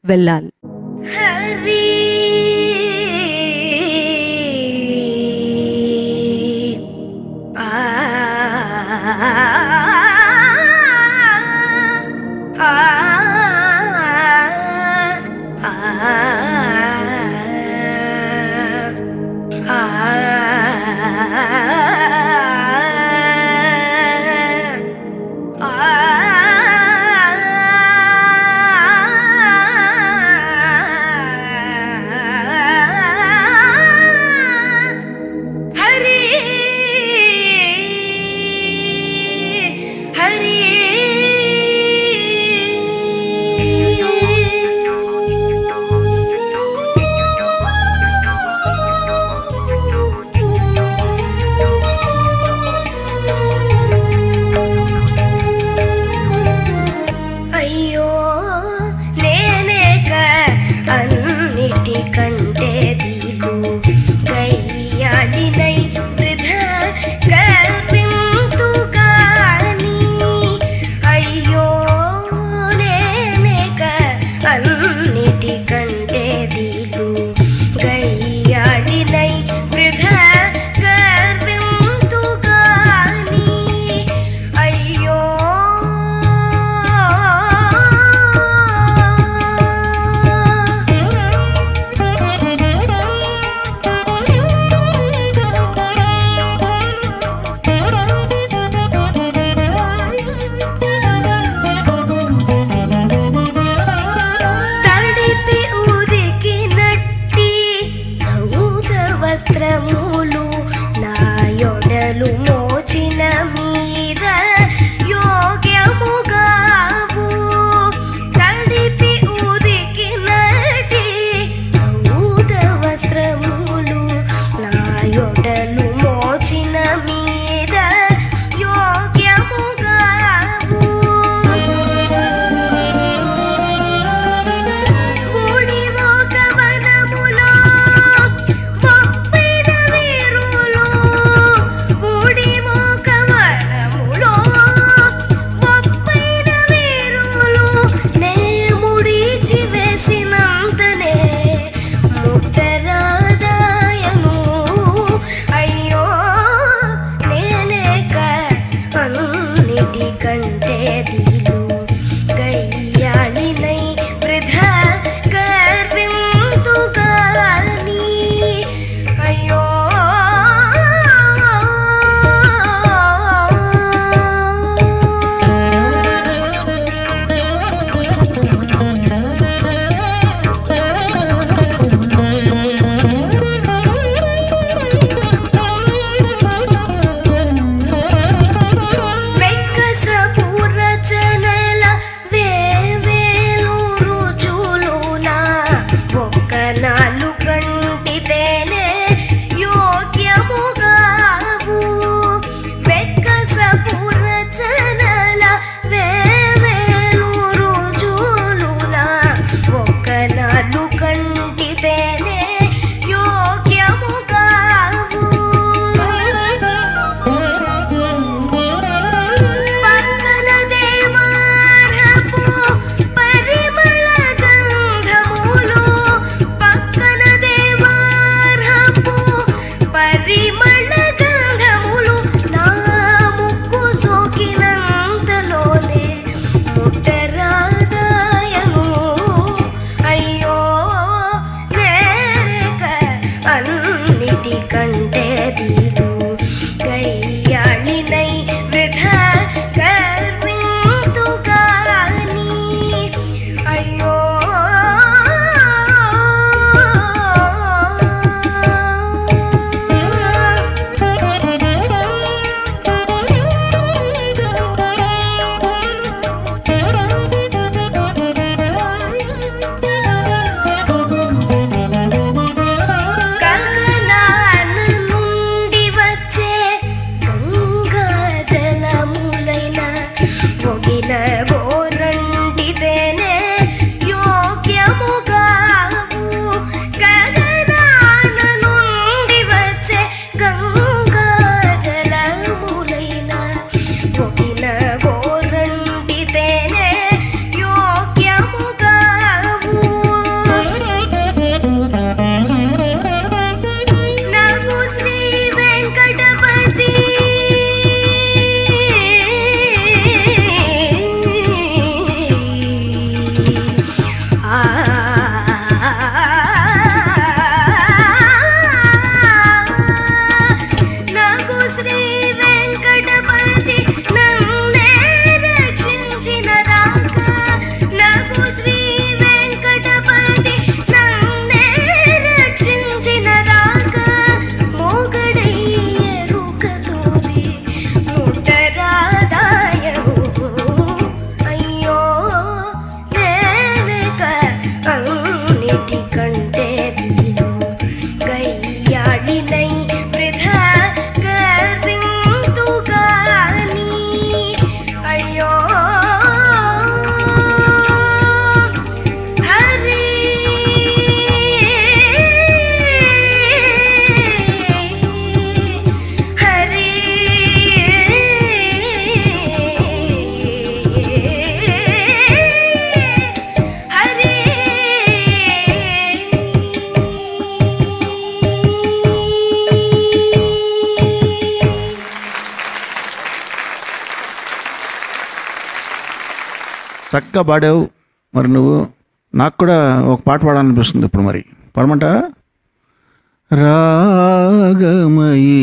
వెళ్ళాలి. హరి ఆ ఆ చక్కగా పాడావు. మరి నువ్వు నాకు కూడా ఒక పాట పాడాలనిపిస్తుంది ఇప్పుడు. మరి పాడమంటా? రాగమయీ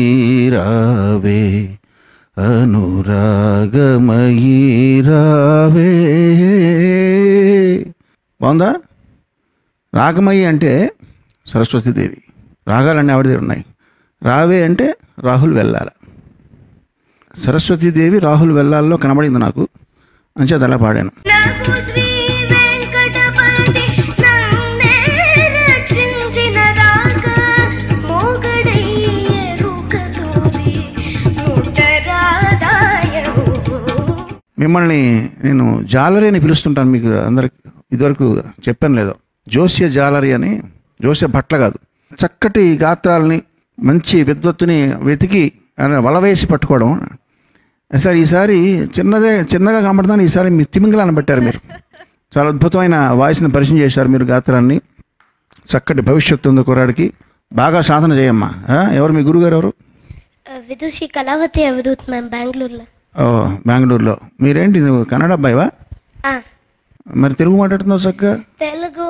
రావే అనురాగమయీ రావే. బాగుందా? రాగమయ్యి అంటే సరస్వతీదేవి, రాగాలన్నీ ఆవిడ దగ్గర ఉన్నాయి. రావే అంటే రాహుల్ వెళ్ళాల. సరస్వతీదేవి రాహుల్ వెళ్ళాల్లో కనబడింది నాకు, అంచేది అలా పాడాను. నాకు శ్రీ వెంకటపతి నన్నే రక్షించిన దాకా మోగడయ్యే రుకతోది ముట్టరాదాయవు. మిమ్మల్ని నేను జాలరి అని పిలుస్తుంటాను. మీకు అందరికి ఇదివరకు చెప్పాను లేదో, జోస్య జాలరి అని. జోస్య భట్ల కాదు, చక్కటి గాత్రాలని మంచి విద్వత్తుని వెతికి వలవేసి పట్టుకోవడం. సార్ ఈసారి చిన్నగా కనబడతాను, ఈసారి మీ తిమింగలాన్ని పెట్టారు మీరు. చాలా అద్భుతమైన వాయిస్ని పరిచయం చేశారు మీరు, గాత్రాన్ని. చక్కటి భవిష్యత్తు ఉంది కుర్రాడికి. బాగా సాధన చేయమ్మా. ఎవరు మీ గురుగారు? ఎవరు? విదుషి కళావతి అవధూత్ మ్యామ్, బెంగళూరులో. ఓ, బెంగళూరులో. మీరేంటి, నువ్వు కన్నడ అబ్బాయివా? మరి తెలుగు మాట్లాడుతున్నావు చక్కగా? తెలుగు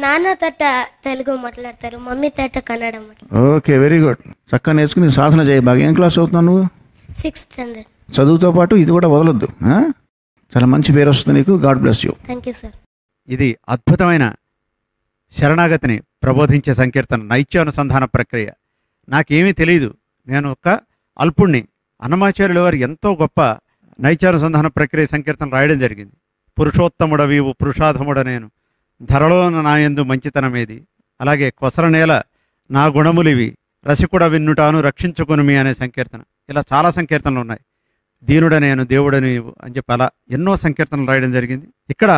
నాన్న తట తెలుగు మాట్లాడతారు, మమ్మీ తట కన్నడ మాట్లాడతారు. Okay, very good. చక్కగా నేర్చుకుని సాధన చేయి బాగా. ఏం క్లాస్ అవుతున్నావు నువ్వు? 6th standard. చదువుతో పాటు ఇది కూడా వదలొద్దు. చాలా మంచి పేరు వస్తుంది నీకు. God bless you. Thank you sir. ఇది అద్భుతమైన శరణాగతిని ప్రబోధించే సంకీర్తన, నైత్యానుసంధాన ప్రక్రియ. నాకేమీ తెలియదు, నేను ఒక అల్పుణ్ణి. అన్నమాచార్యుల వారు ఎంతో గొప్ప నైత్యానుసంధాన ప్రక్రియ సంకీర్తన రాయడం జరిగింది. పురుషోత్తముడవీవు పురుషాధముడ నేను, ధరలో నాయందు మంచితనమేది, అలాగే కొసర నేల నా గుణములివి, రసికుడ విన్నుటాను రక్షించుకునుమి అనే సంకీర్తన. ఇలా చాలా సంకీర్తనలు ఉన్నాయి. దీనుడ నేను దేవుడని అని చెప్పి అలా ఎన్నో సంకీర్తనలు రాయడం జరిగింది. ఇక్కడ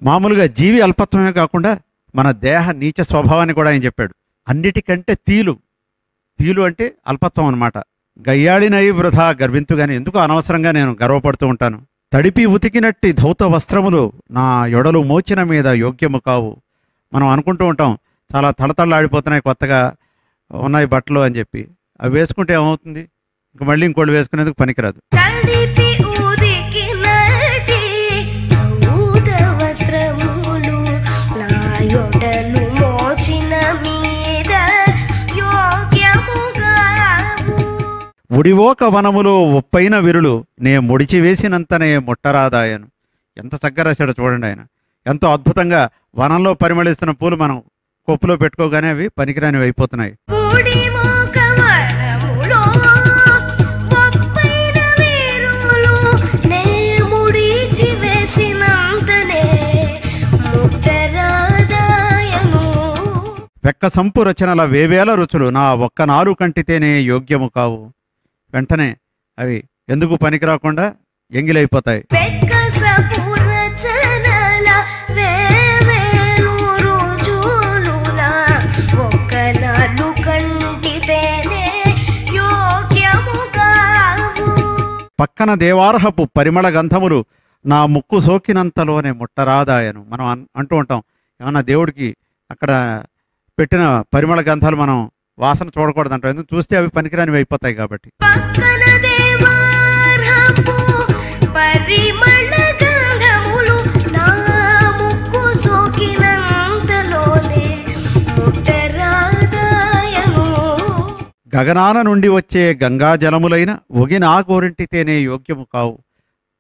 మామూలుగా జీవి అల్పత్వమే కాకుండా మన దేహ నీచ స్వభావాన్ని కూడా ఆయన చెప్పాడు. అన్నిటికంటే తీలు అంటే అల్పత్వం అనమాట. గయ్యాళినై వృధా గర్వింతుగానే, ఎందుకు అనవసరంగా నేను గర్వపడుతూ ఉంటాను. తడిపి ఉతికినట్టి ధౌత వస్త్రములు నా యొడలు మోచిన మీద యోగ్యము కావు. మనం అనుకుంటూ ఉంటాం చాలా తళతళలాడిపోతున్నాయి, కొత్తగా ఉన్నాయి బట్టలు అని చెప్పి. అవి వేసుకుంటే ఏమవుతుంది, ఇంక మళ్ళీ ఇంకోళ్ళు వేసుకునేందుకు పనికిరాదు. తడిపి ఉదికినటి ధౌత వస్త్రములు నా యొడలు మోచిన మీద యోగ్యముగావు. ఉడివోక వనములో ఒప్పైన విరులు నే ముడిచి వేసినంతనే ముట్టరాదాయను. ఎంత చక్కగా రాశాడో చూడండి ఆయన. ఎంతో అద్భుతంగా వనంలో పరిమళిస్తున్న పూలు మనం కొప్పులో పెట్టుకోగానే అవి పనికిరానివి అయిపోతున్నాయి. ఉడివోక వనములో ఒప్పైన విరులు నే ముడిచి వేసినంతనే ముట్టరాదాయను. వెక్క సంపు రచనల వేవేల రుచులు నా ఒక్క నారు కంటితేనే యోగ్యము కావు. వెంటనే అవి ఎందుకు పనికిరాకుండా ఎంగిలైపోతాయి. వెక్కసపు రచనల వేవేలు రుజులునా ఒక్క నాలు కంటితేనే యోగ్యముగావు. పక్కన దేవార్హపు పరిమళ గంధములు నా ముక్కు సోకినంతలోనే ముట్టరాదాయను. మనం అంటూ ఉంటాం, ఏమన్నా దేవుడికి అక్కడ పెట్టిన పరిమళ గంధాలు మనం వాసన చూడకూడదు అంటాం. ఎందుకు, చూస్తే అవి పనికిరానివి అయిపోతాయి కాబట్టి. పక్కన దేవార్హపు పరిమళ గంధములు నా ముక్కు సోకినంతలోనే ముట్టరాదాయను. గగనాన నుండి వచ్చే గంగాజలములైన ఒగినా గోరింటితేనే యోగ్యము కావు.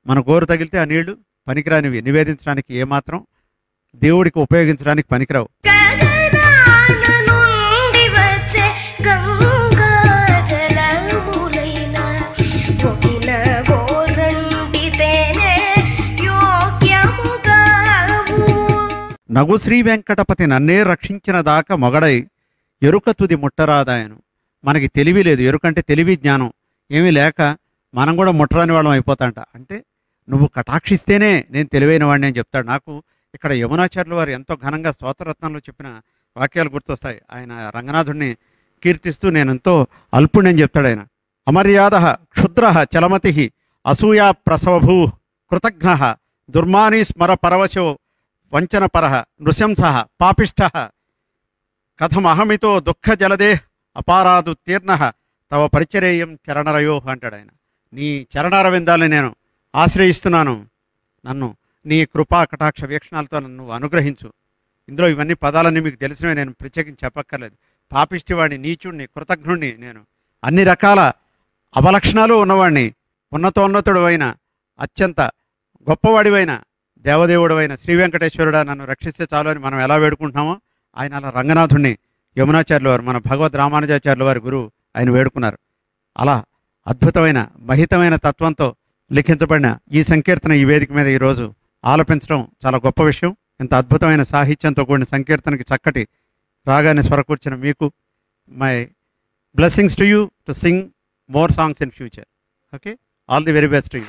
మన గోరు తగిలితే ఆ నీళ్లు పనికిరానివి, నివేదించడానికి ఏమాత్రం దేవుడికి ఉపయోగించడానికి పనికిరావు. గగనాన నుండి వచ్చే గంగా జలములైన ఒగిన గోరంటితేనే యోగ్యముగావు. నగు శ్రీ వెంకటపతి నన్నే రక్షించిన దాకా మొగడై ఎరుక తుది ముట్టరాదాయను. మనకి తెలివి లేదు, ఎరుకంటే తెలివి జ్ఞానం ఏమీ లేక మనం కూడా ముట్టరాని వాళ్ళం అయిపోతాంట. అంటే నువ్వు కటాక్షిస్తేనే నేను తెలివైన వాడిని అని చెప్తాడు. నాకు ఇక్కడ యమునాచార్యుల వారు ఎంతో ఘనంగా స్తోత్రరత్నంలో చెప్పిన వాక్యాలు గుర్తొస్తాయి. ఆయన రంగనాథుడిని కీర్తిస్తూ నేను ఎంతో అల్పుణ్ణి అని చెప్తాడు ఆయన. అమర్యాద క్షుద్ర చలమతి అసూయా ప్రసవభూ కృతఘ్న దుర్మానీ స్మర పరవశో వంచనపర నృశంస పాపిష్ట కథమహమితో దుఃఖ జలదే అపారాదు తీర్ణ తవ పరిచరేయం చరణరయో అంటాడు ఆయన. నీ చరణారవిందాలని నేను ఆశ్రయిస్తున్నాను, నన్ను నీ కృపా కటాక్ష వీక్షణాలతో నన్ను అనుగ్రహించు. ఇందులో ఇవన్నీ పదాలన్నీ మీకు తెలిసినవి, నేను ప్రత్యేకించి చెప్పక్కర్లేదు. పాపిష్టివాడిని, నీచుడిని, కృతజ్ఞుడిని, నేను అన్ని రకాల అవలక్షణాలు ఉన్నవాడిని, ఉన్నతోన్నతుడు అయిన అత్యంత గొప్పవాడివైన దేవదేవుడవైన శ్రీ వెంకటేశ్వరుడా నన్ను రక్షిస్తే చాలు అని మనం ఎలా వేడుకుంటున్నామో, ఆయన అలా రంగనాథుణ్ణి యమునాచార్యుల వారు, మన భగవద్ రామానుజాచార్యుల వారి గురువు, ఆయన వేడుకున్నారు. అలా అద్భుతమైన మహితమైన తత్వంతో లిఖించబడిన ఈ సంకీర్తన ఈ వేదిక మీద ఈరోజు ఆలపించడం చాలా గొప్ప విషయం. ఇంత అద్భుతమైన సాహిత్యంతో కూడిన సంకీర్తనకి చక్కటి రాగాన్ని స్వరకూర్చిన మీకు my blessings to you to sing more songs in future. Okay, all the very best to you.